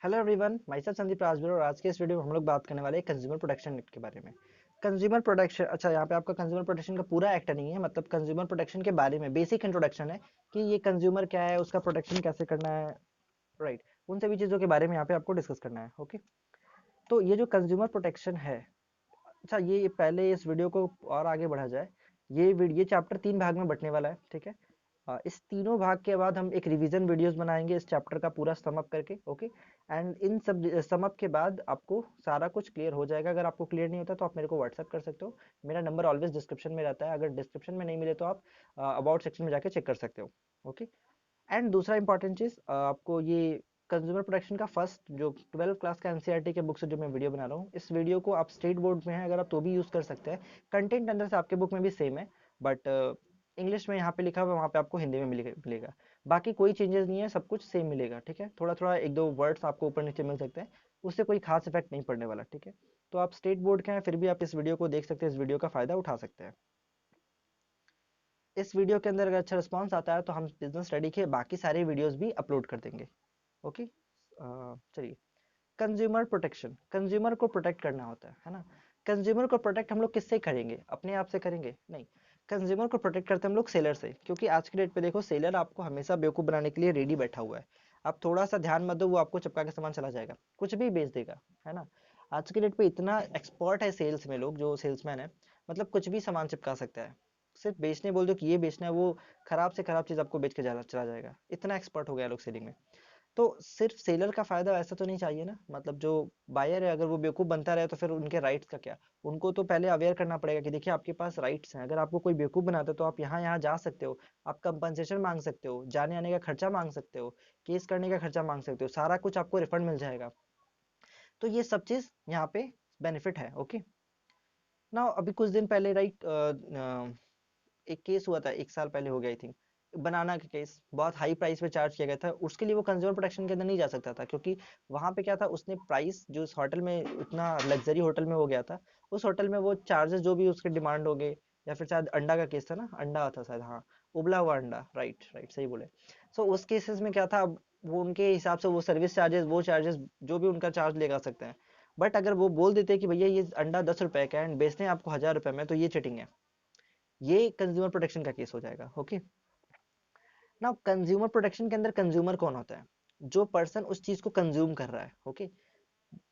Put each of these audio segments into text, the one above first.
Hello everyone, my self Sandeep Rajveer और आज के इस वीडियो में हम लोग बात करने वाले हैं कंज्यूमर प्रोटेक्शन एक्ट के बारे में। कंज्यूमर प्रोटेक्शन, अच्छा यहाँ पे आपका कंज्यूमर प्रोटेक्शन का पूरा एक्ट नहीं है, मतलब कंज्यूमर प्रोटेक्शन के बारे में बेसिक इंट्रोडक्शन है कि ये कंज्यूमर क्या है, उसका प्रोटेक्शन कैसे करना है, राइट। उन सभी चीज़ों के बारे में यहाँ पे आपको डिस्कस करना है। ओके, तो ये जो कंज्यूमर प्रोटेक्शन है, अच्छा ये पहले इस वीडियो को और आगे बढ़ा जाए, ये चैप्टर 3 भाग में बंटने वाला है, ठीक है। इस तीनों भाग के बाद हम एक रिवीजन वीडियोस बनाएंगे इस चैप्टर का पूरा सम अप करके। ओके, एंड इन सब सम अप के बाद आपको सारा कुछ क्लियर हो जाएगा। अगर आपको क्लियर नहीं होता तो आप मेरे को व्हाट्सअप कर सकते हो। मेरा नंबर ऑलवेज डिस्क्रिप्शन में रहता है, अगर डिस्क्रिप्शन में नहीं मिले तो आप अबाउट सेक्शन में जाके चेक कर सकते हो। ओके, एंड दूसरा इंपॉर्टेंट चीज, आपको ये कंज्यूमर प्रोटेक्शन का फर्स्ट जो 12 क्लास का एनसीईआरटी के बुक से जो मैं वीडियो बना रहा हूँ, इस वीडियो को आप स्टेट बोर्ड में है अगर आप तो भी यूज कर सकते हैं। कंटेंट अंदर से आपके बुक में भी सेम है, बट इंग्लिश में यहाँ पे लिखा हुआ, वहाँ पे आपको हिंदी में मिलेगा। बाकी कोई चेंजेस नहीं है, सब कुछ सेम मिलेगा, ठीक है। थोड़ा थोड़ा एक दो वर्ड्स आपको ऊपर नीचे मिल सकते हैं, उससे कोई खास इफेक्ट नहीं पड़ने वाला, ठीक है। तो आप स्टेट बोर्ड के हैं फिर भी आप इस वीडियो को देख सकते हैं, इस वीडियो का फायदा उठा सकते हैं। इस वीडियो के अंदर अगर अच्छा रिस्पॉन्स आता है तो हम बिजनेस स्टडी के बाकी सारे वीडियोस भी अपलोड कर देंगे। ओके, चलिए। कंज्यूमर प्रोटेक्शन, कंज्यूमर को प्रोटेक्ट करना होता है ना। कंज्यूमर को प्रोटेक्ट हम लोग किससे करेंगे? अपने आप से करेंगे? नहीं, कंज्यूमर को प्रोटेक्ट करते हैं हम लोग सेलर से, क्योंकि आज के डेट पे देखो सेलर आपको हमेशा बेवकूफ़ बनाने के लिए रेडी बैठा हुआ है। आप थोड़ा सा ध्यान मत दो, वो आपको चिपका के सामान चला जाएगा, कुछ भी बेच देगा, है ना। आज के डेट पे इतना एक्सपर्ट है सेल्स में, लोग जो सेल्समैन है, मतलब कुछ भी सामान चिपका सकता है। सिर्फ बेचने बोल दो कि ये बेचना है, वो खराब से खराब चीज़ आपको बेच के चला जाएगा। इतना एक्सपर्ट हो गया लोग सेलिंग में। तो सिर्फ सेलर का फायदा ऐसा तो नहीं चाहिए ना, मतलब जो बायर है अगर वो बेवकूफ बनता रहे तो फिर उनके राइट्स का क्या? उनको तो पहले अवेयर करना पड़ेगा कि देखिए आपके पास राइट्स हैं, अगर आपको कोई बेवकूफ बनाता है तो आप यहाँ यहाँ जा सकते हो, आप कंपनसेशन मांग सकते हो, जाने आने का खर्चा मांग सकते हो, केस करने का खर्चा मांग सकते हो, सारा कुछ आपको रिफंड मिल जाएगा। तो ये सब चीज यहाँ पे बेनिफिट है। ओके, ना अभी कुछ दिन पहले, राइट, एक केस हुआ था, 1 साल पहले हो गया आई थिंक, बनाना का केस, बहुत हाई प्राइस पे चार्ज किया गया था। उसके लिए वो कंज्यूमर प्रोटेक्शन के अंदर नहीं जा सकता था, क्योंकि वहां पे क्या था, उसने प्राइस जो उस होटल में, उतना लग्जरी होटल में हो गया था, उस होटल में वो चार्जेस जो भी उसके डिमांड हो गए, या फिर शायद अंडा का केस था ना, अंडा था शायद, हाँ, उबला हुआ अंडा, राइट राइट सही बोले। सो उस केसेस में क्या था, अब वो उनके हिसाब से वो सर्विस चार्जेस, वो चार्जेस जो भी उनका चार्ज लेगा सकते हैं। बट अगर वो बोल देते कि भैया ये अंडा 10 रुपए का है एंड बेचते हैं आपको 1000 रुपए में, तो ये चीटिंग है, ये कंज्यूमर प्रोटेक्शन का केस हो जाएगा। ओके, ना कंज्यूमर प्रोटेक्शन के अंदर कंज्यूमर कौन होता है? जो पर्सन उस चीज को कंज्यूम कर रहा है। ओके,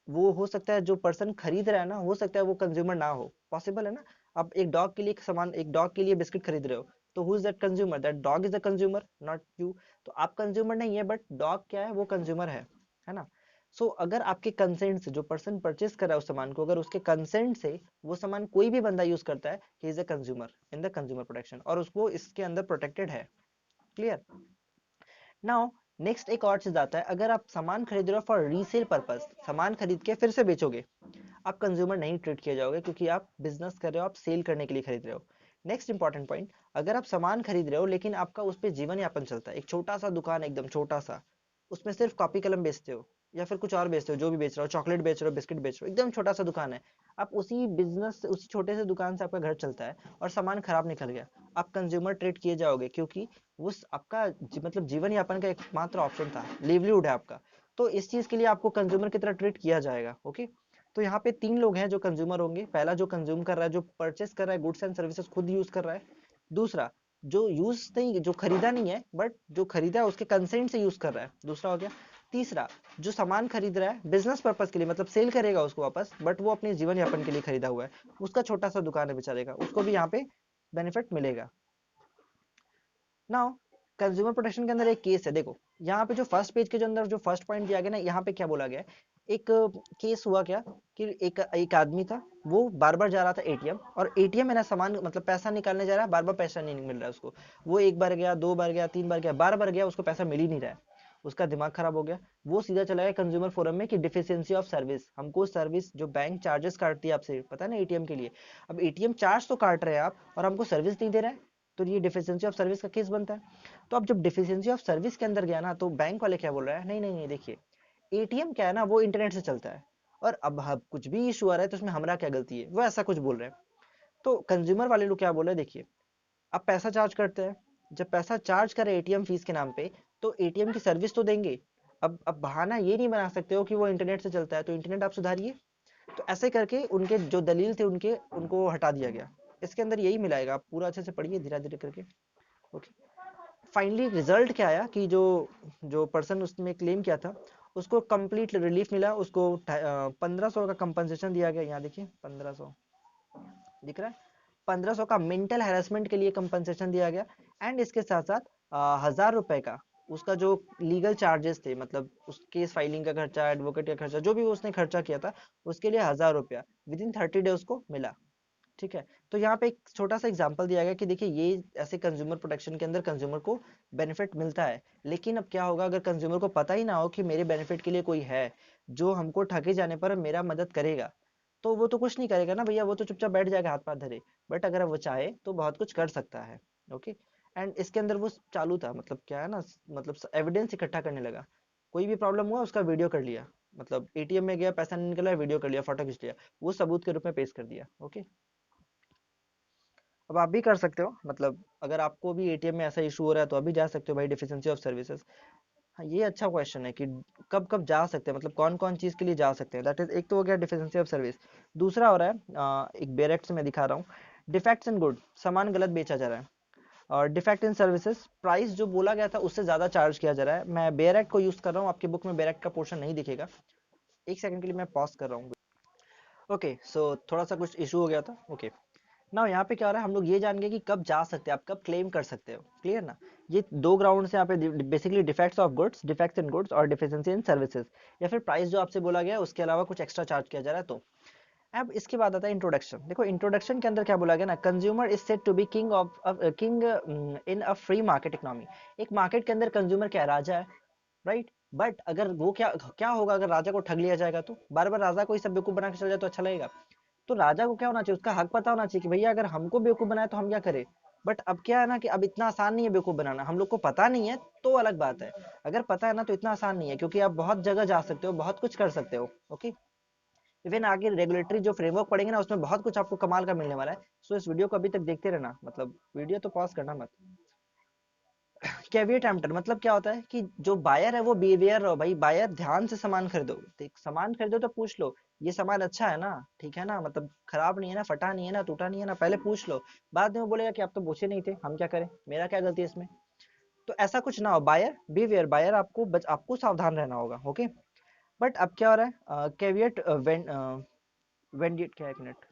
वो हो सकता है जो पर्सन खरीद रहा है ना, हो सकता है वो कंज्यूमर ना हो, पॉसिबल है ना। आप एक डॉग के लिए सामान, एक डॉग के लिए बिस्किट खरीद रहे हो, तो who is that consumer? That dog is the consumer, not you. तो आप कंज्यूमर नहीं है, बट डॉग क्या है, वो कंज्यूमर है ना। सो अगर आपके कंसेंट से जो पर्सन परचेस कर रहा है उस सामान को, अगर उसके कंसेंट से वो सामान कोई भी बंदा यूज करता है, he is a consumer in the consumer protection, और उसको इसके अंदर प्रोटेक्टेड है। क्लियर? नाउ नेक्स्ट एक और चीज आता है, अगर आप सामान खरीद रहे हो फॉर रीसेल पर्पस, सामान खरीद के फिर से बेचोगे, आप कंज्यूमर नहीं ट्रीट किए जाओगे, क्योंकि आप बिजनेस कर रहे हो, आप सेल करने के लिए खरीद रहे हो। नेक्स्ट इंपॉर्टेंट पॉइंट, अगर आप सामान खरीद रहे हो लेकिन आपका उस पर जीवन यापन चलता है, एक छोटा सा दुकान, एकदम छोटा सा, उसमें सिर्फ कॉपी कलम बेचते हो या फिर कुछ और बेचते हो, जो भी बेच रहे हो, चॉकलेट बेच रहे हो, बिस्किट बेच रहे हो, एकदम छोटा सा दुकान है, आप उसी बिजनेस, उसी छोटे से दुकान से आपका घर चलता है और सामान खराब निकल गया, आप कंज्यूमर ट्रीट किए जाओगे, क्योंकि उस आपका मतलब जीवन यापन का एकमात्र ऑप्शन था, लिवलीहुड है आपका। तो इस चीज के लिए आपको कंज्यूमर की तरह ट्रीट किया जाएगा। ओके, तो यहाँ पे 3 लोग हैं जो कंज्यूमर होंगे। पहला जो कंज्यूम कर रहा है, जो परचेस कर रहा है, गुड्स एंड सर्विसेज खुद यूज कर रहा है। दूसरा जो यूज नहीं, जो खरीदा नहीं है, बट जो खरीदा है उसके कंसेंट से यूज कर रहा है, दूसरा हो गया। तीसरा जो सामान खरीद रहा है बिजनेस पर्पज के लिए, मतलब सेल करेगा उसको वापस, बट वो अपने जीवन यापन के लिए खरीदा हुआ है, उसका छोटा सा दुकान है बेचारेगा, उसको भी यहाँ पे बेनिफिट मिलेगा। नाउ कंज्यूमर प्रोटेक्शन के अंदर एक केस है, देखो यहाँ पे जो फर्स्ट पेज के जो अंदर जो फर्स्ट पॉइंट दिया गया ना, यहाँ पे क्या बोला गया है, एक केस हुआ क्या, कि एक एक आदमी था, वो बार बार जा रहा था एटीएम, और एटीएम में ना सामान, मतलब पैसा निकालने जा रहा है, बार बार पैसा नहीं मिल रहा है उसको। वो एक बार गया, 2 बार गया, 3 बार गया, बार बार गया, उसको पैसा मिल ही नहीं रहा है। उसका दिमाग खराब हो गया, वो सीधा चला गया कंज्यूमर फोरम में कि डिफिशियंसी ऑफ सर्विस, हमको सर्विस जो बैंक चार्जेस काटती है आपसे, पता है ना, एटीएम के लिए। अब एटीएम चार्ज तो काट रहे हैं आप और हमको सर्विस नहीं दे रहा है, तो ये डिफिशियंसी ऑफ सर्विस का केस बनता है। तो अब जब डिफिशियंसी ऑफ सर्विस के अंदर गया ना, तो बैंक वाले क्या बोल रहा है, नहीं नहीं नहीं, देखिए एटीएम क्या है ना, वो इंटरनेट से चलता है, और अब कुछ भी इशू आ रहा है तो उसमें हमारा क्या गलती है, वो ऐसा कुछ बोल रहे हैं। तो कंज्यूमर वाले लोग क्या बोल रहे हैं, देखिए आप पैसा चार्ज करते हैं, जब पैसा चार्ज करें एटीएम फीस के नाम पे, तो एटीएम की सर्विस तो देंगे, अब बहाना ये नहीं बना सकते हो कि वो इंटरनेट से चलता है तो इंटरनेट आप सुधारिए। तो ऐसे करके उनके जो दलील थे उनको हटा दिया गया। इसके अंदर यही मिलाएगा, आप पूरा अच्छे से पढ़िए धीरे धीरे करके। ओके, फाइनली रिजल्ट क्या आया कि जो जो पर्सन उसमें क्लेम किया था उसको कंप्लीट रिलीफ मिला, उसको 1500 का कंपनसेशन दिया गया। यहाँ देखिए 1500 दिख रहा है, 1500 का मेंटल हैरेसमेंट के लिए कंपनसेशन दिया गया। एंड इसके साथ साथ 1000 रुपए का उसका जो लीगल चार्जेस थे, मतलब उस केस फाइलिंग का खर्चा, एडवोकेट का खर्चा, जो भी उसने खर्चा किया था उसके लिए 1000 रुपया विद इन 30 डे उसको मिला। ठीक है, तो यहाँ पे एक छोटा सा एग्जांपल दिया गया कि देखिए ये ऐसे कंज्यूमर प्रोटेक्शन के अंदर कंज्यूमर को बेनिफिट मिलता है। लेकिन अब क्या होगा अगर कंज्यूमर को पता ही ना हो कि मेरे बेनिफिट के लिए कोई है जो हमको ठगे जाने पर मेरा मदद करेगा, तो वो तो कुछ नहीं करेगा ना भैया, वो तो चुपचाप बैठ जाएगा हाथ पाथ धरे। बट अगर वो चाहे तो बहुत कुछ कर सकता है। ओके, एंड इसके अंदर वो चालू था, मतलब क्या है ना, मतलब एविडेंस इकट्ठा करने लगा। कोई भी प्रॉब्लम हुआ उसका वीडियो कर लिया, मतलब एटीएम में गया पैसा नहीं निकला, वीडियो कर लिया, फोटो खींच लिया, वो सबूत के रूप में पेश कर दिया। ओके, अब आप भी कर सकते हो, मतलब अगर आपको भी एटीएम में ऐसा इशू हो रहा है तो अभी जा सकते हो भाई, डिफिशिएंसी ऑफ सर्विसेज। हाँ, ये अच्छा क्वेश्चन है कि कब कब जा सकते हैं, मतलब कौन कौन चीज के लिए जा सकते हैं। दैट इज, एक तो हो गया डिफिशिएंसी ऑफ सर्विस। दूसरा हो रहा है एक बेरेक्ट से मैं दिखा रहा हूँ, डिफेक्ट्स इन गुड, सामान गलत बेचा जा रहा है। और डिफेक्ट इन सर्विसेज, प्राइस जो बोला गया था उससे ज्यादा चार्ज किया जा रहा है। मैं बेरेक्ट को यूज कर रहा हूँ, आपकी बुक में बेरेक्ट का पोर्शन नहीं दिखेगा। एक सेकंड के लिए मैं पॉज कर रहा हूँ। ओके, सो थोड़ा सा कुछ इशू हो गया था। ओके, ना यहाँ पे क्या हो रहा है, हम लोग ये जान गए कि कब जा सकते हैं, आप कब क्लेम कर सकते हो। क्लियर ना, ये दो ग्राउंड से यहाँ पे basically defects of goods, defects in goods और डिफिशिएंसी इन सर्विसेज, या फिर प्राइस जो आपसे बोला गया है उसके अलावा कुछ एक्स्ट्रा चार्ज किया जा रहा है। तो अब इसके बाद आता है इंट्रोडक्शन। देखो इंट्रोडक्शन के अंदर क्या बोला गया ना, consumer is said to be king of king in a free market economy. एक मार्केट के अंदर कंज्यूमर क्या है, राजा है, राइट। बट अगर वो क्या क्या होगा अगर राजा को ठग लिया जाएगा, तो बार बार राजा को ही सब बेवकूफ बना के चल जाए तो अच्छा लगेगा। तो राजा को क्या होना चाहिए, उसका हक पता होना चाहिए कि भैया अगर हमको बेवकूफ बनाए तो हम क्या करें। बट अब क्या है ना कि अब इतना आसान नहीं है बेवकूफ बनाना, हम लोग को पता नहीं है तो अलग बात है। अगर पता है ना तो इतना आसान नहीं है, क्योंकि आप बहुत जगह जा सकते हो, बहुत कुछ कर सकते हो। ओके, इवन आगे रेगुलेटरी जो फ्रेमवर्क पढ़ेंगे ना उसमें बहुत कुछ आपको कमाल का मिलने वाला है। सो इस वीडियो को अभी तक देखते रहना, मतलब वीडियो तो पॉज करना मत। कैविएट एम्प्टर मतलब क्या होता है कि जो बायर है वो बिहेवियर रहो भाई, बायर ध्यान से सामान खरीदो, देख सामान खरीदो तो पूछ लो ये सामान अच्छा है ना, ठीक है ना, मतलब खराब नहीं है ना, फटा नहीं है ना, टूटा नहीं है ना, पहले पूछ लो। बाद में वो बोलेगा कि आप तो पूछे नहीं थे, हम क्या करें, मेरा क्या गलती है इसमें। तो ऐसा कुछ ना हो, बायर बिहेवियर, बायर आपको सावधान रहना होगा। ओके, बट अब क्या हो रहा है, कैविएट वेंडिट क्या, एक मिनट,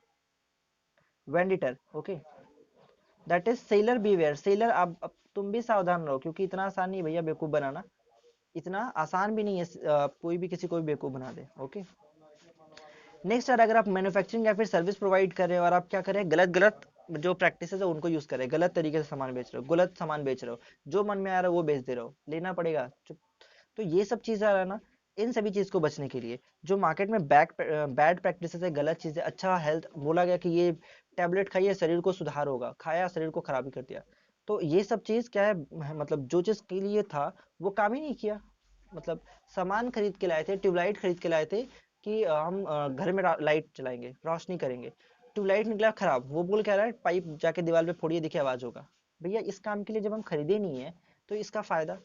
वेंडिटर। Okay, that is seller behaviour, seller अब तुम भी सावधान रहो, क्योंकि इतना आसान नहीं है भैया बेवकूफ बनाना, इतना आसान भी नहीं है कोई भी किसी को भी बेवकूफ बना दे। ओके, नेक्स्ट अगर आप मैन्युफैक्चरिंग या फिर सर्विस प्रोवाइड कर रहे हो और आप क्या करें, गलत गलत जो प्रैक्टिस है उनको यूज करें, गलत तरीके से सामान बेच रहे हो, गलत सामान बेच रहे हो, जो मन में आ रहा है वो बेच दे रहे हो, लेना पड़ेगा चुप। तो ये सब चीज आ रहा है ना, इन सभी चीज को बचने के लिए जो मार्केट में बैड प्रैक्टिस है, गलत चीजें, अच्छा हेल्थ बोला गया कि ये टैबलेट खाइए शरीर को सुधार होगा, खाया शरीर को खराबी कर दिया। तो ये सब चीज क्या है, मतलब जो चीज के लिए था वो काम ही नहीं किया। मतलब सामान खरीद के लाए थे, ट्यूबलाइट खरीद के लाए थे कि हम घर में लाइट चलाएंगे, रोशनी करेंगे, ट्यूबलाइट निकला खराब, वो बोल क्या रहा है पाइप जाके दीवार पे फोड़िए देखिए आवाज होगा। भैया इस काम के लिए जब हम खरीदे नहीं है तो इसका फायदा,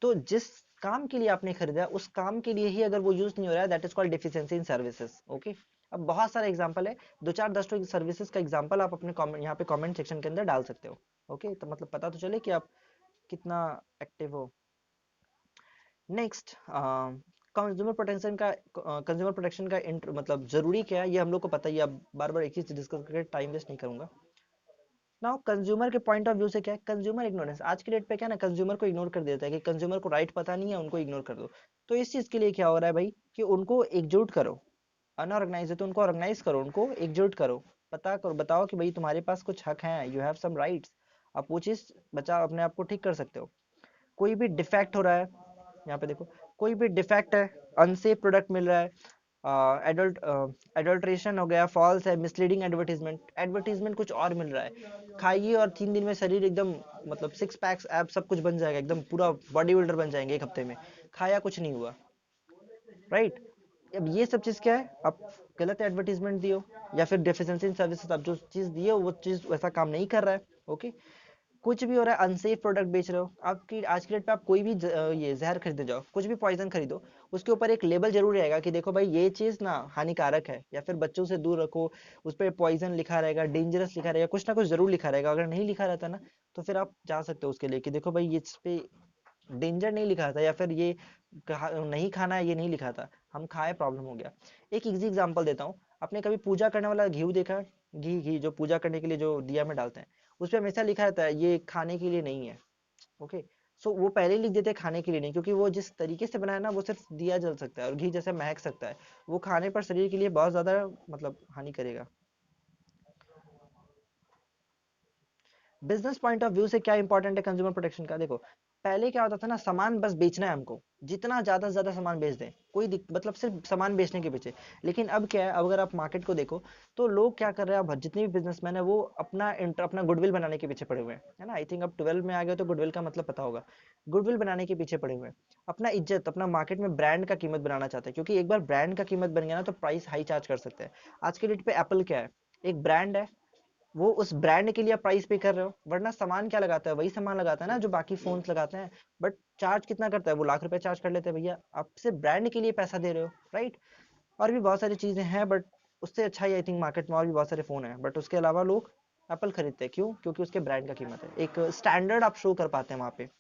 तो जिस काम के लिए आपने खरीदा उस काम के लिए ही अगर वो यूज नहीं हो रहा है, that is called deficiency in services. Okay, अब बहुत सारे एग्जांपल है, दो चार दस सर्विसेज का एग्जांपल आप अपने कमेंट यहाँ पे कमेंट सेक्शन के अंदर डाल सकते हो। ओके, तो मतलब पता तो चले कि आप कितना एक्टिव हो। नेक्स्ट, कंज्यूमर प्रोटेक्शन का, मतलब जरूरी क्या है ये हम लोग को पता ही है, अब बार बार एक चीज डिस्कस करके टाइम वेस्ट नहीं करूंगा। नाउ कंज्यूमर के पॉइंट ऑफ व्यू से क्या है, कंज्यूमर इग्नोरेंस आज के डेट पे क्या है ना, कंज्यूमर को इग्नोर कर देता है कि कंज्यूमर को राइट पता नहीं है, उनको इग्नोर कर दो। तो इस चीज के लिए क्या हो रहा है भाई कि उनको एकजुट करो, अनऑर्गेनाइज है तो उनको ऑर्गेनाइज करो, उनको एकजुट करो, पता करो, बताओ कि भाई तुम्हारे पास कुछ हक है, यू हैव सम राइट्स, आप वो चीज बचा अपने आप को ठीक कर सकते हो। कोई भी डिफेक्ट हो रहा है, यहाँ पे देखो, कोई भी डिफेक्ट है, अनसेफ प्रोडक्ट मिल रहा है, एडल्ट एडल्ट्रेशन हो गया, फॉल्स है, मिसलीडिंग एडवर्टीजमेंट, एडवर्टीजमेंट कुछ और मिल रहा है, खाइए और 3 दिन में शरीर एकदम, मतलब सिक्स पैक्स एप सब कुछ बन जाएगा, एकदम पूरा बॉडी बिल्डर बन जाएंगे एक हफ्ते में, खाया कुछ नहीं हुआ, राइट। अब ये सब चीज क्या है, आप गलत एडवर्टीजमेंट दियो या फिर डेफिशिएंसी इन सर्विसेज, आप जो चीज दिए वो चीज वैसा काम नहीं कर रहा है। ओके, कुछ भी हो रहा है, अनसेफ प्रोडक्ट बेच रहे हो, आपकी आज की डेट पे आप कोई भी ये जहर खरीदने जाओ, कुछ भी पॉइजन खरीदो, उसके ऊपर एक लेबल जरूर रहेगा कि देखो भाई ये चीज ना हानिकारक है, या फिर बच्चों से दूर रखो, उस पर पॉइजन लिखा रहेगा, डेंजरस लिखा रहेगा, कुछ ना कुछ जरूर लिखा रहेगा। अगर नहीं लिखा रहता ना, तो फिर आप जा सकते हो उसके लिए कि देखो भाई ये इस पे डेंजर नहीं लिखा था, या फिर ये नहीं खाना है, ये नहीं लिखा था, हम खाए प्रॉब्लम हो गया। एक इजी एग्जांपल देता हूँ, आपने कभी पूजा करने वाला घी देखा? घी घी जो पूजा करने के लिए जो दिया में डालते हैं, उस पे हमेशा लिखा रहता है ये खाने के लिए नहीं है। ओके, सो वो पहले ही लिख देते हैं खाने के लिए नहीं, क्योंकि वो जिस तरीके से बनाया ना, वो सिर्फ दिया जल सकता है और घी जैसे महक सकता है, वो खाने पर शरीर के लिए बहुत ज्यादा मतलब हानि करेगा। बिजनेस पॉइंट ऑफ व्यू से क्या इंपॉर्टेंट है कंज्यूमर प्रोटेक्शन का? देखो, पहले क्या होता था ना, सामान बस बेचना है हमको, जितना ज्यादा से ज्यादा सामान बेच दें, कोई मतलब सिर्फ सामान बेचने के पीछे। लेकिन अब क्या है, अब अगर आप मार्केट को देखो, तो लोग क्या कर रहे हैं, अब जितने भी बिजनेसमैन है वो अपना गुडविल बनाने के पीछे पड़े हुए हैं, है ना। आई थिंक अब 12 में आ गए तो गुडविल का मतलब पता होगा। गुडविल बनाने के पीछे पड़े हुए हैं, अपना इज्जत, अपना मार्केट में ब्रांड का कीमत बनाना चाहते हैं, क्योंकि एक बार ब्रांड का कीमत बन गया ना, तो प्राइस हाई चार्ज कर सकते हैं। आज के डेट पे एप्पल क्या है, एक ब्रांड है, वो उस ब्रांड के लिए आप प्राइस पे कर रहे हो, वरना सामान क्या लगाता है, वही सामान लगाता है ना जो बाकी फोन्स लगाते हैं, बट चार्ज कितना करता है, वो लाख रुपए चार्ज कर लेते हैं। भैया आपसे ब्रांड के लिए पैसा दे रहे हो, राइट। और भी बहुत सारी चीजें हैं, बट उससे अच्छा ही आई थिंक मार्केट में और भी बहुत सारे फोन है, बट उसके अलावा लोग एप्पल खरीदते हैं, क्यों? क्योंकि उसके ब्रांड का कीमत है, एक स्टैंडर्ड आप शो कर पाते हैं वहां पे।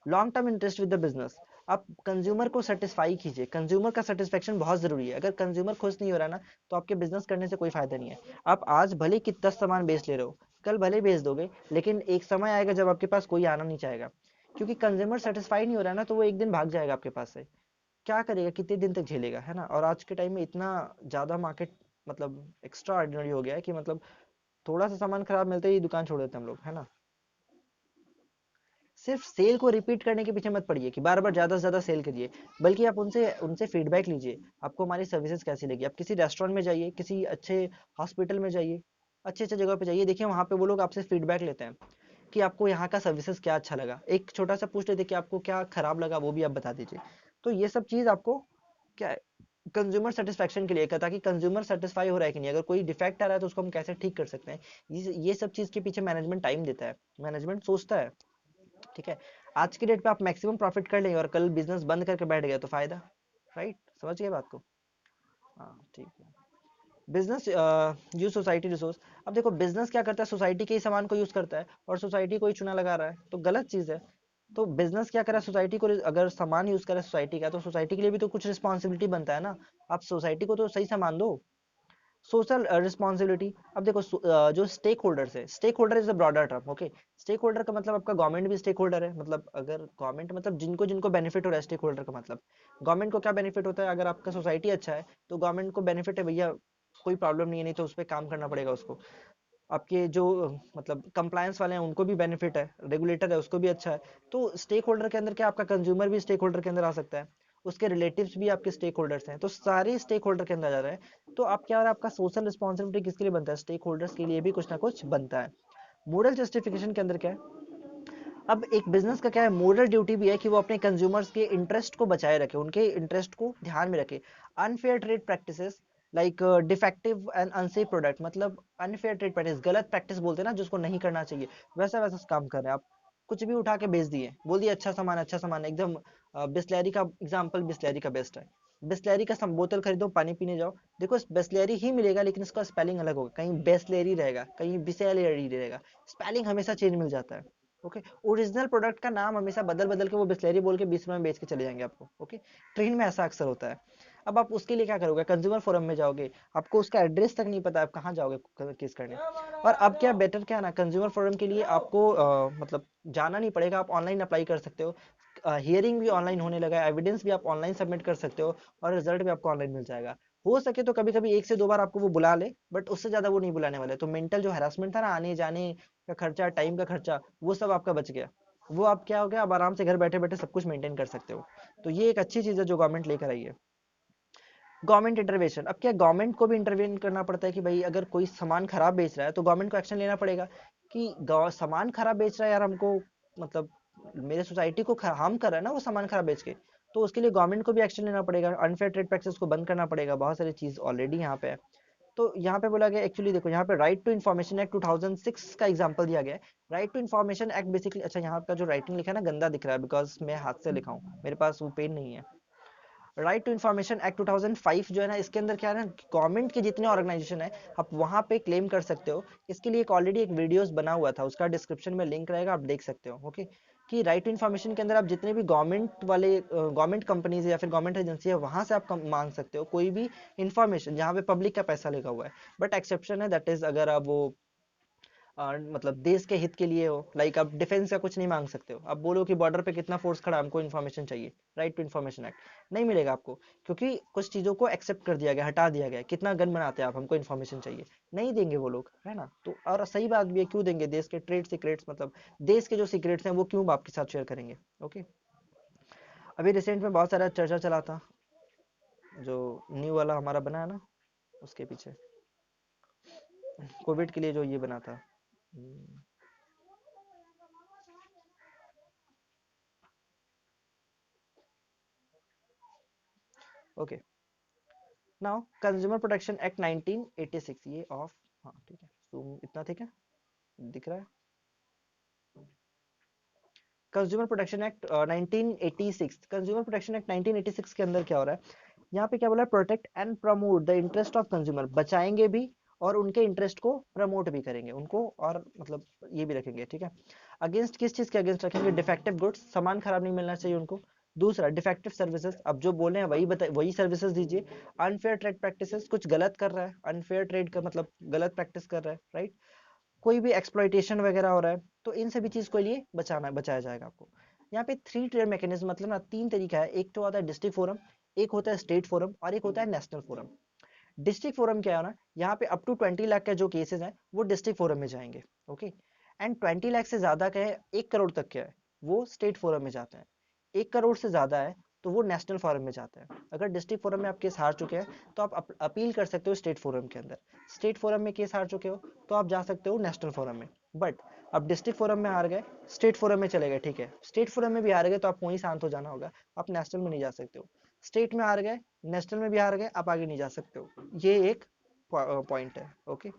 Long term interest with the business, आप कंज्यूमर को सेटिस्फाई कीजिए, कंज्यूमर का सेटिस्फेक्शन बहुत जरूरी है। अगर कंज्यूमर खुश नहीं हो रहा ना, तो आपके बिजनेस करने से कोई फायदा नहीं है। आप आज भले कि 10 सामान बेच ले रहे हो, कल भले बेच दोगे, लेकिन एक समय आएगा जब आपके पास कोई आना नहीं चाहेगा, क्योंकि कंज्यूमर सेटिस्फाई नहीं हो रहा है ना, तो वो एक दिन भाग जाएगा आपके पास से। क्या करेगा, कितने दिन तक झेलेगा, है ना। और आज के टाइम में इतना ज्यादा मार्केट मतलब एक्स्ट्रा ऑर्डिनरी हो गया है कि मतलब थोड़ा सा सामान खराब मिलते ही दुकान छोड़ देते हैं हम लोग, है ना। सिर्फ सेल को रिपीट करने के पीछे मत पड़िए कि बार बार ज्यादा से ज्यादा सेल करिए, बल्कि आप उनसे उनसे फीडबैक लीजिए, आपको हमारी सर्विसेज कैसी लगी। आप किसी रेस्टोरेंट में जाइए, किसी अच्छे हॉस्पिटल में जाइए, अच्छे अच्छे जगह पे जाइए, देखिए वहां पे वो लोग आपसे फीडबैक लेते हैं कि आपको यहाँ का सर्विसेज क्या अच्छा लगा। एक छोटा सा पूछ लेते कि आपको क्या खराब लगा, वो भी आप बता दीजिए। तो ये सब चीज आपको क्या है, कंज्यूमर सेटिस्फेक्शन के लिए कहता कि कंज्यूमर सेटिस्फाई हो रहा है कि नहीं, अगर कोई डिफेक्ट आ रहा है तो उसको हम कैसे ठीक कर सकते हैं। ये सब चीज के पीछे मैनेजमेंट टाइम देता है, मैनेजमेंट सोचता है। ठीक है, आज की डेट पे आप मैक्सिमम प्रॉफिट कर लेंगे और कल बिजनेस बंद करके बैठ गए तो फायदा, राइट। समझ गए बात को? हाँ ठीक है। बिजनेस यूज सोसाइटी रिसोर्स, अब देखो बिजनेस क्या करता है, सोसाइटी के ही सामान को यूज करता है, और सोसाइटी को ही चूना लगा रहा है, तो गलत चीज है। तो बिजनेस क्या करे, सोसाइटी को अगर सामान यूज करे सोसाइटी का, तो सोसाइटी के लिए भी तो कुछ रिस्पॉन्सिबिलिटी बनता है ना। आप सोसाइटी को तो सही सामान दो। सोशल रिस्पॉन्सिबिलिटी, अब देखो जो स्टेक होल्डर्स है, stake holder is a broader term, okay. Stake holder का मतलब आपका गवर्नमेंट भी स्टेक होल्डर है, मतलब अगर गवर्नमेंट मतलब जिनको जिनको बेनिफिट हो रहा है, स्टेक होल्डर का मतलब गवर्नमेंट को क्या बेनिफिट होता है, अगर आपका सोसाइटी अच्छा है तो गवर्नमेंट को बेनिफिट है, भैया कोई प्रॉब्लम नहीं है, नहीं तो उस पर काम करना पड़ेगा उसको। आपके जो मतलब कंप्लायंस वाले हैं उनको भी बेनिफिट है, रेगुलेटर है उसको भी अच्छा है। तो स्टेक होल्डर के अंदर क्या, आपका कंज्यूमर भी स्टेक होल्डर के अंदर आ सकता है, उसके रिलेटिव्स भी आपके स्टेक होल्डर्स हैं, तो सारे स्टेक होल्डर के अंदर आ जा रहे हैं। तो आप क्या हो रहा है, आपका सोशल रिस्पॉन्सिबिलिटी किसके लिए बनता है, स्टेक होल्डर्स के लिए भी कुछ ना कुछ बनता है। मोरल जस्टिफिकेशन के अंदर क्या है, अब एक बिजनेस का क्या है, मोरल ड्यूटी भी है कि वो अपने कंज्यूमर्स के इंटरेस्ट को बचाए रखे, उनके इंटरेस्ट को ध्यान में रखे। Unfair trade practices like defective and unsafe product, मतलब अनफेयर ट्रेड प्रैक्टिस, गलत प्रैक्टिस बोलते हैं ना जिसको नहीं करना चाहिए, वैसा वैसा काम कर रहे हैं आप। कुछ भी उठा के बेच दिए, बोल दिए अच्छा सामान एकदम। बिस्लैरी का एग्जांपल, बिस्लैरी का बेस्ट है। बिस्लैरी का बोतल खरीदो, पानी पीने जाओ, देखो बिस्लैरी ही मिलेगा, लेकिन इसका स्पेलिंग अलग होगा, कहीं बेस्लेरी रहेगा, कहीं बिस्लैरी रहेगा, स्पेलिंग हमेशा चेंज मिल जाता है। ओके, ओरिजिनल प्रोडक्ट का नाम हमेशा बदल बदल के वो बिस्लरी बोल के 20 रुपए में बेच के चले जाएंगे आपको। ओके, ट्रेन में ऐसा अक्सर होता है। अब आप उसके लिए क्या करोगे, कंज्यूमर फोरम में जाओगे, आपको उसका एड्रेस तक नहीं पता, आप कहाँ जाओगे केस करने। और अब क्या बेटर क्या है ना, कंज्यूमर फोरम के लिए आपको मतलब जाना नहीं पड़ेगा, आप ऑनलाइन अप्लाई कर सकते हो। हियरिंग भी ऑनलाइन होने लगा है, एविडेंस भी आप ऑनलाइन सबमिट कर सकते हो, और रिजल्ट भी आपको ऑनलाइन मिल जाएगा। हो सके तो कभी कभी 1 से 2 बार आपको वो बुला ले, बट उससे ज्यादा वो नहीं बुलाने वाले, तो मेंटल जो हैरासमेंट था ना, आने जाने का खर्चा, टाइम का खर्चा, वो सब आपका बच गया। वो आप क्या हो गया, आप आराम से घर बैठे बैठे सब कुछ मेंटेन कर सकते हो। तो ये एक अच्छी चीज है जो गवर्नमेंट लेकर आई है। गवर्नमेंट इंटरवेंशन, अब क्या गवर्नमेंट को भी इंटरवेन करना पड़ता है कि भाई अगर कोई सामान खराब बेच रहा है तो गवर्नमेंट को एक्शन लेना पड़ेगा कि सामान खराब बेच रहा है यार, हमको मतलब मेरे सोसाइटी को हार्म कर रहा है ना वो सामान खराब बेच के, तो उसके लिए गवर्नमेंट को भी एक्शन लेना पड़ेगा, अनफेयर ट्रेड प्रैक्टिस को बंद करना पड़ेगा, बहुत सारी चीज ऑलरेडी यहाँ पे है। तो यहाँ पे बोला गया एक्चुअली, देखो यहाँ पे राइट टू इन्फॉर्मेशन एक्ट 2006 का एग्जांपल दिया गया है। Right to information act basically, अच्छा यहाँ का जो राइटिंग लिखा है ना गंदा दिख रहा है बिकॉज मैं हाथ से लिखा हूँ, मेरे पास वो पेन नहीं है। राइट टू इन्फॉर्मेशन एक्ट 2005 जो है ना, इसके अंदर क्या है ना, गवर्नमेंट के जितने ऑर्गेनाइजेशन है आप वहां पे क्लेम कर सकते हो। इसके लिए एक ऑलरेडी एक वीडियोस बना हुआ था, उसका डिस्क्रिप्शन में लिंक रहेगा, आप देख सकते हो। ओके, कि राइट टू इन्फॉर्मेशन के अंदर आप जितने भी गवर्नमेंट वाले गवर्नमेंट कंपनीज या फिर गवर्नमेंट एजेंसी है वहां से आप मांग सकते हो कोई भी इन्फॉर्मेशन जहाँ पे पब्लिक का पैसा लगा हुआ है। बट एक्सेप्शन है, दैट इज अगर आप वो मतलब देश के हित के लिए हो, लाइक आप डिफेंस का कुछ नहीं मांग सकते हो। आप बोलो कि बॉर्डर पे कितना फोर्स खड़ा, हमको इन्फॉर्मेशन चाहिए, राइट टू इन्फॉर्मेशन एक्ट नहीं मिलेगा आपको, क्योंकि कुछ चीजों को एक्सेप्ट कर दिया गया, हटा दिया गया। कितना गन बनाते हैं आप, हमको इन्फॉर्मेशन चाहिए, नहीं देंगे वो लोग, है ना। तो और सही बात भी है, क्यों देंगे, देश के ट्रेड सीक्रेट्स, मतलब देश के जो सीक्रेट्स हैं वो क्यों आपके साथ शेयर करेंगे। ओके, अभी रिसेंट में बहुत सारा चर्चा चला था, जो न्यू वाला हमारा बना है ना, उसके पीछे कोविड के लिए जो ये बना था। Okay, now consumer protection act 1986, ये ऑफ, हाँ ठीक है, जूम इतना ठीक है, दिख रहा है। Consumer protection act 1986, consumer protection act 1986 के अंदर क्या हो रहा है, यहाँ पे क्या बोला है, protect and promote the interest of consumer, बचाएंगे भी और उनके इंटरेस्ट को प्रमोट भी करेंगे उनको, और मतलब ये भी रखेंगे, ठीक है। अगेंस्ट किस चीज के अगेंस्ट रखेंगे, डिफेक्टिव गुड्स, सामान खराब नहीं मिलना चाहिए उनको। दूसरा डिफेक्टिव सर्विसेज, अब जो बोले हैं वही वही सर्विसेज दीजिए। अनफेयर ट्रेड प्रैक्टिसेस, कुछ गलत कर रहा है, अनफेयर ट्रेड का मतलब गलत प्रैक्टिस कर रहा है, राइट, कोई भी एक्सप्लॉइटेशन वगैरह हो रहा है, तो इन सभी चीज के लिए बचाया जाएगा आपको। यहाँ पे थ्री टियर मैकेनिज्म, मतलब ना तीन तरीका है, एक तो आता है डिस्ट्रिक्ट फोरम, एक होता है स्टेट फोरम, और एक होता है नेशनल फोरम। डिस्ट्रिक्ट फोरम क्या है ना, यहाँ पे अप टू 20 लाख का जो केसेस हैं वो डिस्ट्रिक्ट फोरम में जाएंगे। ओके, एंड 20 लाख से ज्यादा का है, 1 करोड़ तक का है, वो स्टेट फोरम में जाते हैं। 1 करोड़ से ज्यादा है तो वो नेशनल फोरम में जाता है। अगर डिस्ट्रिक्ट फोरम में आप केस हार चुके हैं तो आप अपील कर सकते हो स्टेट फोरम के अंदर। स्टेट फोरम में केस हार चुके हो तो आप जा सकते हो नेशनल फोरम में। बट अब डिस्ट्रिक्ट फोरम में हार गए, स्टेट फोरम में चले गए, ठीक है, स्टेट फोरम में भी हार गए तो आपको वहीं शांत हो जाना होगा, आप नेशनल में नहीं जा सकते हो। स्टेट में हार गए, नेशनल में भी हार गए, आप आगे नहीं जा सकते हो। ये एक पॉइंट है। ओके,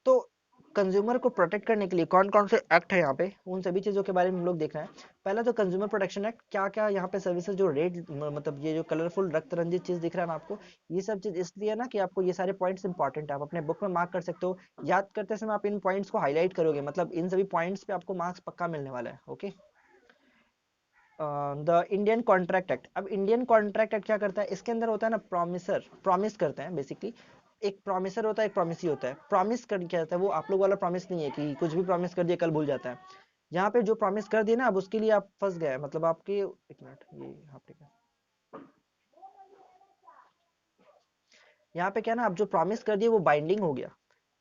तो कंज्यूमर को प्रोटेक्ट करने के लिए कौन कौन से एक्ट है यहाँ पे, उन सभी चीजों के बारे में हम लोग देख रहे हैं। पहला तो कंज्यूमर प्रोटेक्शन एक्ट, क्या क्या यहाँ पे सर्विसेज, जो रेड मतलब ये जो कलरफुल रक्त रंजित चीज दिख रहा है ना आपको, ये सब चीज इसलिए ना कि आपको ये सारे पॉइंट्स इंपॉर्टेंट है, आप अपने बुक में मार्क कर सकते हो। याद करते समय आप इन पॉइंट्स को हाईलाइट करोगे, मतलब इन सभी पॉइंट्स पे आपको मार्क्स पक्का मिलने वाला है। Okay, the Indian contract act, अब इंडियन कॉन्ट्रैक्ट एक्ट क्या करता है, इसके अंदर होता है ना प्रॉमिसर, प्रॉमिस करते हैं बेसिकली। एक प्रॉमिसर होता है, एक प्रॉमिसी होता है। प्रॉमिस कर क्या होता है, वो आप लोग वाला प्रॉमिस नहीं है कि कुछ भी प्रॉमिस कर दिया कल भूल जाता है। यहाँ पे जो प्रॉमिस कर दिया ना, अब उसके लिए आप फंस गए, मतलब आपके एक मिनट, ये हाँ ठीक है, यहाँ पे क्या ना, आप जो प्रॉमिस कर दिए वो बाइंडिंग हो गया।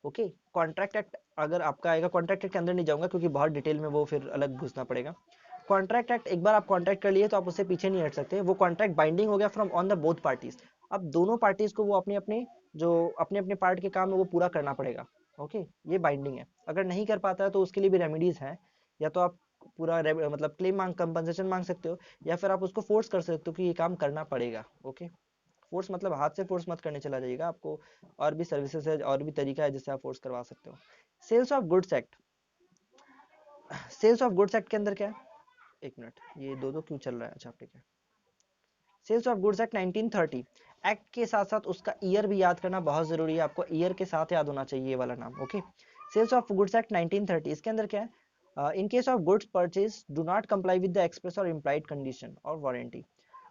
ओके, कॉन्ट्रैक्ट एक्ट अगर आपका आएगा, कॉन्ट्रैक्ट एक्ट के अंदर नहीं जाऊंगा क्योंकि बहुत डिटेल में वो फिर अलग घुसना पड़ेगा। कॉन्ट्रैक्ट एक्ट, एक बार आप कॉन्ट्रैक्ट कर लिए तो आप उससे पीछे नहीं हट सकते, वो कॉन्ट्रैक्ट बाइंडिंग हो गया from on the both parties. अब दोनों पार्टीज को वो अपने अपने जो अपने अपने पार्ट के काम है वो पूरा करना पड़ेगा। ओके, ये बाइंडिंग है। अगर नहीं कर पाता है तो उसके लिए भी रेमेडीज हैं, या तो आप पूरा मतलब क्लेम मांग, कंपनसेशन मांग सकते हो, या फिर आप उसको फोर्स कर सकते हो कि ये काम करना पड़ेगा। ओके, फोर्स मतलब हाथ से फोर्स मत करने चला जाइएगा, आपको और भी सर्विसेज है, और भी तरीका है जिससे आप फोर्स करवा सकते हो। Sales of goods act, sales of goods act के अंदर क्या है, एक मिनट, ये दो दो क्यों चल रहा है, अच्छा ठीक है। Sales of goods act 1930, act के साथ साथ उसका ईयर भी याद करना बहुत जरूरी है, आपको ईयर के साथ याद होना चाहिए ये वाला नाम। Okay, sales of goods act 1930, इसके अंदर क्या है, in case of goods purchase do not comply with the express और इम्प्लाइड कंडीशन और वारंटी।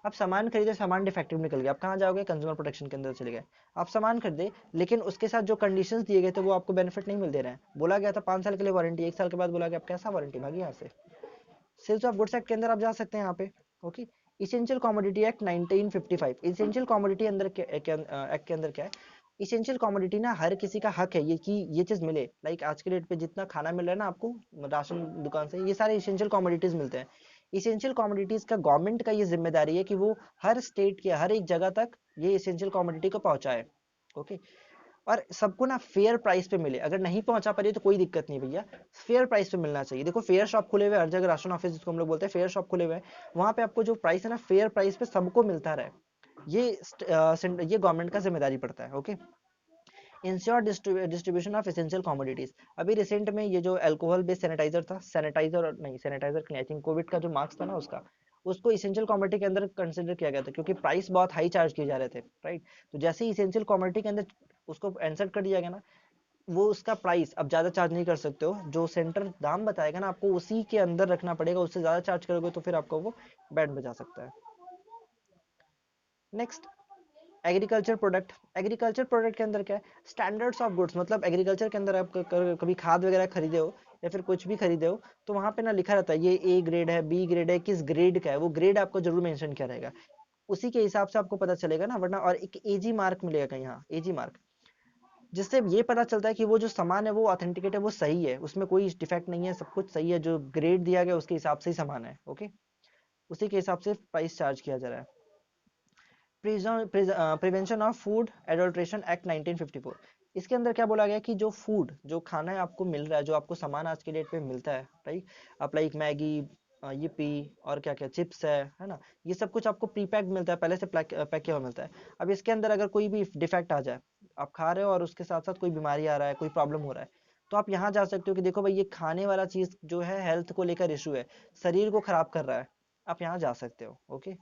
आप सामान खरीदे, सामान डिफेक्टिव निकल गया, आप कहाँ जाओगे, कंज्यूमर प्रोटेक्शन के अंदर चले गए। आप सामान खरीदे लेकिन उसके साथ जो कंडीशंस दिए गए थे वो आपको बेनिफिट नहीं मिल दे रहे हैं, बोला गया था 5 साल के लिए वारंटी, 1 साल के बाद बोला गया आप कैसा वारंटी, भागी यहाँ से। सेल्स ऑफ गुड्स एक्ट के अंदर आप जा सकते हैं यहाँ पे। Okay, essential commodity act 1955, essential commodity अंदर एक्ट के अंदर क्या है, इसेंशियल कमोडिटी ना हर किसी का हक है ये कि ये चीज मिले, लाइक आज के डेट पे जितना खाना मिल रहा है ना आपको राशन दुकान से, ये सारे इसेंशियल कमोडिटीज मिलते हैं। इसेंशियल कमोडिटीज का गवर्नमेंट का ये जिम्मेदारी है कि वो हर स्टेट के हर एक जगह तक ये इसेंशियल कमोडिटी को पहुंचाए। ओके, और सबको ना फेयर प्राइस पे मिले, अगर नहीं पहुंचा पा रही तो कोई दिक्कत नहीं भैया, फेयर प्राइस पे मिलना चाहिए। देखो फेयर शॉप खुले हुए हर जगह, राशन ऑफिस जिसको हम लोग बोलते हैं फेयर शॉप खुले हुए हैं, वहां पे आपको जो प्राइस है ना फेयर प्राइस पे सबको मिलता रहे, ये ये गवर्नमेंट का जिम्मेदारी पड़ता है। Okay, ensure distribution of essential commodities. अभी रिसेंट में ये जो अल्कोहल बेस्ड सैनिटाइजर था, सैनिटाइजर नहीं, सैनिटाइजर नहीं, आई थिंक कोविड का जो मास्क था ना उसका, उसको इसेंशियल कमोडिटी के अंदर कंसिडर किया गया था क्योंकि प्राइस बहुत हाई चार्ज किए जा रहे थे, राइट। तो जैसे ही इसेंशियल कमोडिटी के अंदर उसको इंसर्ट कर दिया गया ना, वो उसका प्राइस अब ज्यादा चार्ज नहीं कर सकते हो, जो सेंटर दाम बताएगा ना आपको उसी के अंदर रखना पड़ेगा, उससे ज्यादा चार्ज करोगे तो फिर आपको वो बैंड बजा सकता है। Next, agriculture product. Agriculture product के अंदर क्या है, स्टैंडर्ड्स ऑफ गुड्स, मतलब एग्रीकल्चर के अंदर आप कभी खाद वगैरह खरीदे हो या फिर कुछ भी खरीदे हो तो वहां पे ना लिखा रहता है ये ए ग्रेड है, बी ग्रेड है, किस ग्रेड का है, वो ग्रेड आपको जरूर मेंशन किया रहेगा, उसी के हिसाब से आपको पता चलेगा ना, वरना और एक एजी मार्क मिलेगा कहीं, हाँ एजी मार्क, जिससे ये पता चलता है कि वो जो सामान है वो ऑथेंटिकेट है, वो सही है, उसमें कोई डिफेक्ट नहीं है, सब कुछ सही है, जो ग्रेड दिया गया उसके हिसाब से ही सामान है, ओके, उसी के हिसाब से प्राइस चार्ज किया जा रहा है। Prevention of food adulteration act 1954। इसके अंदर क्या बोला गया कि जो फूड, जो खाना है आपको मिल रहा है, जो आपको सामान आज के डेट पे मिलता है, राइट, आप लाइक मैगी, yippee और क्या क्या चिप्स है ना, ये सब कुछ आपको प्री पैक्ड मिलता है, पहले से पैक किया हुआ मिलता है। अब इसके अंदर अगर कोई भी डिफेक्ट आ जाए, आप खा रहे हो और उसके साथ साथ कोई बीमारी आ रहा है, कोई प्रॉब्लम हो रहा है, तो आप यहाँ जा सकते हो कि देखो भाई ये खाने वाला चीज जो है हेल्थ को लेकर इशू है, शरीर को खराब कर रहा है, आप यहाँ जा सकते हो, okay.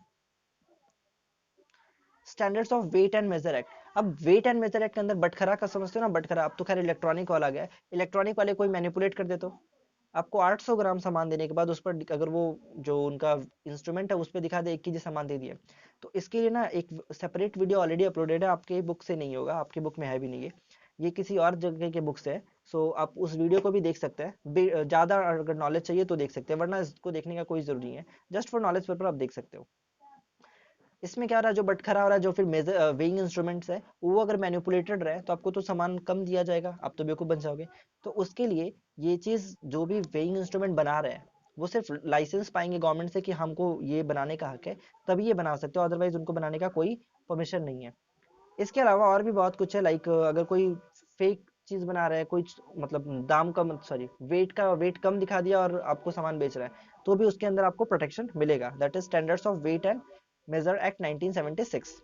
Standards of weight and measure act. अब वेट एंड मेजर एक्ट के अंदर बटखरा का समझते हो ना, बटखरा अब तो खैर इलेक्ट्रॉनिक वाला गया है, इलेक्ट्रॉनिक वाले कोई मैनिपुलेट कर दे तो आपको 800 ग्राम सामान देने के बाद उस पर अगर वो जो उनका इंस्ट्रूमेंट है उस पर दिखा दे 1 kg सामान दे दिया, तो इसके लिए ना एक सेपरेट वीडियो ऑलरेडी अपलोडेड है, आपके बुक से नहीं होगा, आपकी बुक में है भी नहीं है, ये किसी और जगह के बुक से है, सो आप उस वीडियो को भी देख सकते हैं, ज्यादा अगर नॉलेज चाहिए तो देख सकते हैं, वरना इसको देखने का कोई जरूरी नहीं है, जस्ट फॉर नॉलेज पेपर आप देख सकते हो। इसमें क्या हो रहा है, जो बटखरा हो रहा है, जो फिर मेजर वेइंग इंस्ट्रूमेंट्स है, वो अगर मैनिपुलेटेड रहे तो आपको तो सामान कम दिया जाएगा, आप तो बेवकूफ बन जाओगे। तो उसके लिए ये चीज जो भी वेइंग इंस्ट्रूमेंट बना रहे हैं वो सिर्फ लाइसेंस पाएंगे गवर्नमेंट से कि हमको ये बनाने का हक है, तभी ये बना सकते हो, अदरवाइज उनको बनाने का कोई परमिशन नहीं है। इसके अलावा और भी बहुत कुछ है, लाइक अगर कोई फेक चीज बना रहा है, कोई मतलब दाम कम, सॉरी वेट का वेट कम दिखा दिया और आपको सामान बेच रहा है, तो भी उसके अंदर आपको प्रोटेक्शन मिलेगा, that is standards of weight and measure act 1976।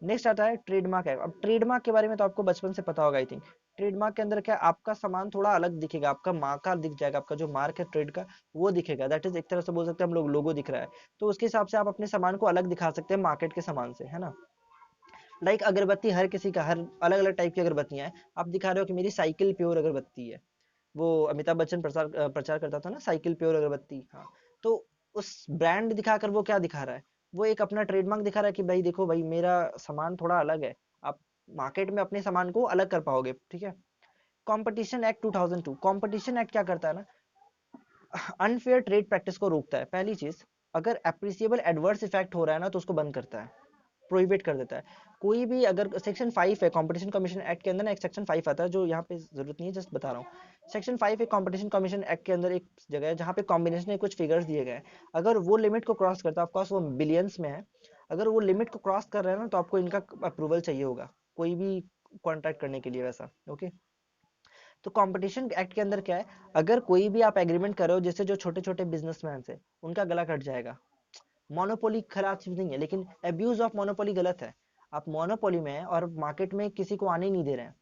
Next आता है ट्रेडमार्क एक्ट। अब ट्रेडमार्क के बारे में तो आपको बचपन से पता होगा आई थिंक। ट्रेडमार्क के अंदर क्या है, आपका सामान थोड़ा अलग दिखेगा, आपका मार्का दिख जाएगा, आपका जो मार्क है ट्रेड का वो दिखेगा, दैट इज एक तरह से बोल सकते हैं हम लोग लोगो दिख रहा है, तो उसके हिसाब से आप अपने सामान को अलग दिखा सकते हैं मार्केट के सामान से, है ना। लाइक अगरबत्ती हर किसी का, हर अलग अलग टाइप की अगरबत्तियां हैं, आप दिखा रहे हो कि मेरी साइकिल प्योर अगरबत्ती है, वो अमिताभ बच्चन प्रचार करता था ना, साइकिल प्योर अगरबत्ती, हाँ। तो उस ब्रांड दिखाकर वो क्या दिखा रहा है, वो एक अपना ट्रेडमार्क दिखा रहा है कि भाई देखो भाई मेरा सामान थोड़ा अलग है, आप मार्केट में अपने सामान को अलग कर पाओगे, ठीक है। Competition act 2002। कंपटीशन एक्ट क्या करता है ना, अनफेयर ट्रेड प्रैक्टिस को रोकता है, पहली चीज, अगर अप्रिसिएबल एडवर्स इफेक्ट हो रहा है ना तो उसको बंद करता है, प्रोहिबिट कर देता है। कोई भी अगर सेक्शन 5 है कंपटीशन कमीशन एक्ट के अंदर ना, एक सेक्शन 5 आता है जो यहाँ पे जरूरत नहीं है, जस्ट बता रहा हूँ। सेक्शन 5 एक कंपटीशन कमीशन एक्ट के अंदर एक जगह है जहाँ पे कॉम्बिनेशन में कुछ फिगर्स दिए गए हैं, अगर वो लिमिट को क्रॉस करता है, ऑफकोर्स वो बिलियंस में है, अगर वो लिमिट को क्रॉस कर रहे हैं ना तो आपको इनका अप्रूवल चाहिए होगा, कोई भी कॉन्ट्रैक्ट करने के लिए वैसा, ओके। तो कंपटीशन एक्ट के अंदर क्या है, अगर कोई भी आप एग्रीमेंट करो जिससे जो छोटे छोटे बिजनेसमैन है उनका गला कट जाएगा। मोनोपोली खराब चीज नहीं है, लेकिन अब्यूज ऑफ मोनोपोली गलत है। आप मोनोपोली में और मार्केट में किसी को आने नहीं दे रहे हैं,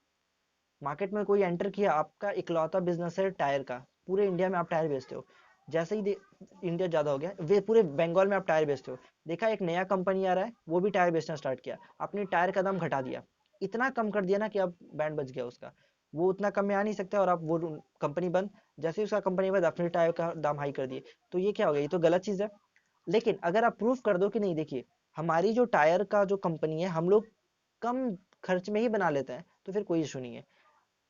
मार्केट में कोई एंटर किया, आपका इकलौता बिजनेस है टायर का, पूरे इंडिया में आप टायर बेचते हो, जैसे ही इंडिया ज्यादा हो गया, वे पूरे बंगाल में आप टायर बेचते हो, देखा एक नया कंपनी आ रहा है वो भी टायर बेचना स्टार्ट किया, आपने टायर का दाम घटा दिया, इतना कम कर दिया ना कि अब बैंड बच गया उसका, वो उतना कम में आ नहीं सकता और आप वो कंपनी बंद, जैसे ही उसका कंपनी बंद अपने टायर का दाम हाई कर दिए, तो ये क्या हो गया, ये तो गलत चीज है। लेकिन अगर आप प्रूफ कर दो कि नहीं देखिए हमारी जो टायर का जो कंपनी है हम लोग कम खर्च में ही बना लेते हैं, तो फिर कोई इशू नहीं है।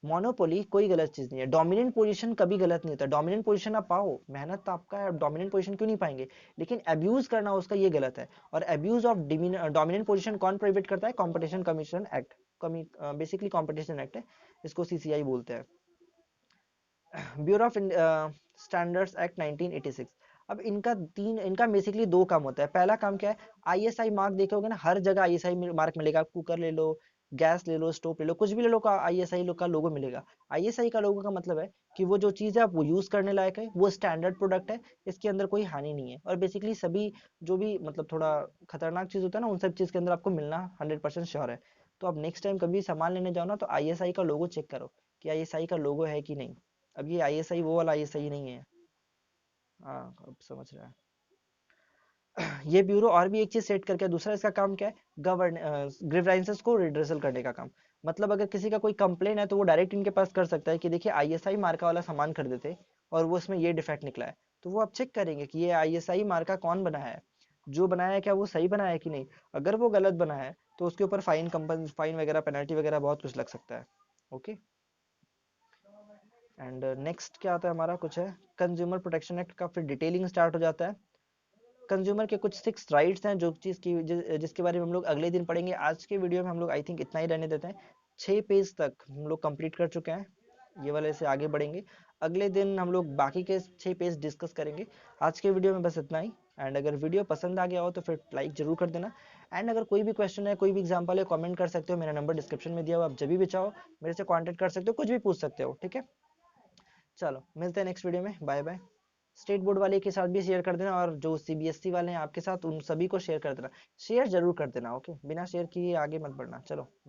मोनोपोली कोई गलत चीज नहीं है, डोमिनेंट पोजीशन कभी गलत नहीं होता, डोमिनेंट पोजीशन आप पाओ, मेहनत तो आपका है, डोमिनेंट पोजीशन क्यों नहीं पाएंगे, लेकिन अब्यूज करना उसका ये गलत है। और अब्यूज ऑफ डोमिनेंट पोजीशन कौन प्रोहिबिट करता है, competition commission act, basically competition act है, इसको सीसीआई बोलते हैं। Bureau of standards act 1986। अब इनका बेसिकली दो काम होता है, पहला काम क्या है, आईएसआई मार्क देखोगे ना, हर जगह आईएसआई मार्क मिलेगा, कुकर ले लो, गैस ले लो, स्टोव ले लो, कुछ भी ले लो का आईएसआई का लोगो मिलेगा। आईएसआई का लोगो का मतलब है कि वो जो चीज है आप वो यूज करने लायक है, वो स्टैंडर्ड प्रोडक्ट है, इसके अंदर कोई हानि नहीं है, और बेसिकली सभी जो भी मतलब थोड़ा खतरनाक चीज होता है ना उन सब चीज के अंदर आपको मिलना 100% श्योर है। तो अब नेक्स्ट टाइम कभी सामान लेने जाओ ना तो ISI का लोगो चेक करो कि ISI का लोगो है कि नहीं। अब ये ISI वो वाला ISI नहीं है। हाँ अब समझ रहा है। ये ब्यूरो और भी एक चीज सेट करके, दूसरा इसका काम क्या है, गवर्न ग्रीवेंसेस को रिड्रेसल करने का काम। मतलब अगर किसी का कोई कंप्लेन है तो वो डायरेक्ट इनके पास कर सकता है कि देखिए ISI मार्का वाला सामान खरीदे थे और वो इसमें ये डिफेक्ट निकला है, तो वो आप चेक करेंगे कि ये ISI मार्का कौन बनाया है, जो बनाया है क्या वो सही बनाया है कि नहीं। अगर वो गलत बनाया है तो उसके ऊपर फाइन वगैरह पेनल्टी वगैरह बहुत कुछ लग सकता है। ओके। एंड नेक्स्ट क्या आता है हमारा, कुछ है कंज्यूमर प्रोटेक्शन एक्ट का, फिर डिटेलिंग स्टार्ट हो जाता है। कंज्यूमर के कुछ 6 राइट्स हैं जो चीज़ की जिसके बारे में हम लोग अगले दिन पढ़ेंगे। आज के वीडियो में हम लोग आई थिंक इतना ही रहने देते हैं। 6 पेज तक हम लोग कंप्लीट कर चुके हैं, ये वाले से आगे बढ़ेंगे। अगले दिन हम लोग बाकी के 6 पेज डिस्कस करेंगे। आज के वीडियो में बस इतना ही। एंड अगर वीडियो पसंद आ गया हो तो फिर लाइक जरूर कर देना। एंड अगर कोई भी क्वेश्चन है, कोई भी एग्जाम्पल है, कमेंट कर सकते हो। मेरा नंबर डिस्क्रिप्शन में दिया हुआ, आप जब भी चाहो मेरे से कॉन्टेक्ट कर सकते हो, कुछ भी पूछ सकते हो। ठीक है, चलो मिलते हैं नेक्स्ट वीडियो में। Bye bye. स्टेट बोर्ड वाले के साथ भी शेयर कर देना, और जो CBSE वाले हैं आपके साथ, उन सभी को शेयर कर देना। शेयर जरूर कर देना। ओके, बिना शेयर किए आगे मत बढ़ना। चलो बाय।